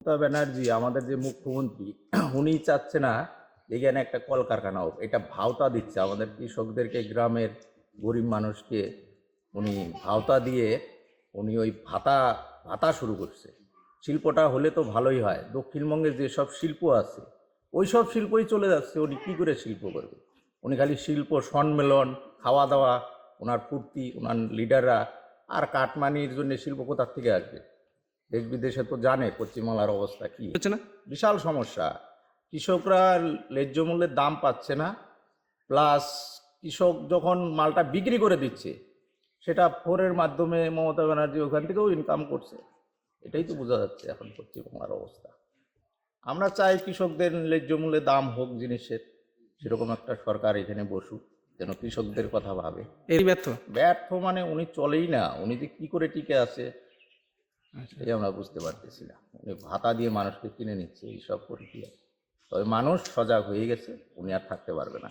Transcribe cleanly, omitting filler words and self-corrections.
মমতা ব্যানার্জি আমাদের যে মুখ্যমন্ত্রী উনি চাচ্ছে না এখানে একটা কলকারখানা হোক, এটা ভাওতা দিচ্ছে আমাদের কৃষকদেরকে, গ্রামের গরিব মানুষকে উনি ভাওতা দিয়ে উনি ওই ভাতা ভাতা শুরু করছে। শিল্পটা হলে তো ভালোই হয়, দক্ষিণবঙ্গে যেসব শিল্প আছে ওই সব শিল্পই চলে যাচ্ছে। উনি কী করে শিল্প করবে? উনি খালি শিল্প সম্মেলন, খাওয়া দাওয়া, ওনার ফুর্তি, ওনার লিডাররা। আর কাটমানির জন্য শিল্প কোথার থেকে আসবে? দেশ বিদেশে তো জানে পশ্চিমবাংলার অবস্থা কি, হচ্ছে না। বিশাল সমস্যা। কৃষকরা ন্যায্য মূল্যের দাম পাচ্ছে না, প্লাস কৃষক যখন মালটা বিক্রি করে দিচ্ছে সেটা ফোরের মাধ্যমে মমতা ব্যানার্জি ওখান থেকেও ইনকাম করছে। এটাই তো বোঝা যাচ্ছে এখন পশ্চিমবাংলার অবস্থা। আমরা চাই কৃষকদের ন্যায্য মূল্যে দাম হোক জিনিসের, সেরকম একটা সরকার এখানে বসুক যেন কৃষকদের কথা ভাবে। এই ব্যর্থ। ব্যর্থ মানে উনি চলেই না, উনি যে কী করে টিকে আছে আচ্ছা। এই আমরা বুঝতে পারতেছি না। উনি ভাতা দিয়ে মানুষকে কিনে নিচ্ছে, এইসব করে কি? তবে মানুষ সজাগ হয়ে গেছে, উনি আর থাকতে পারবে না।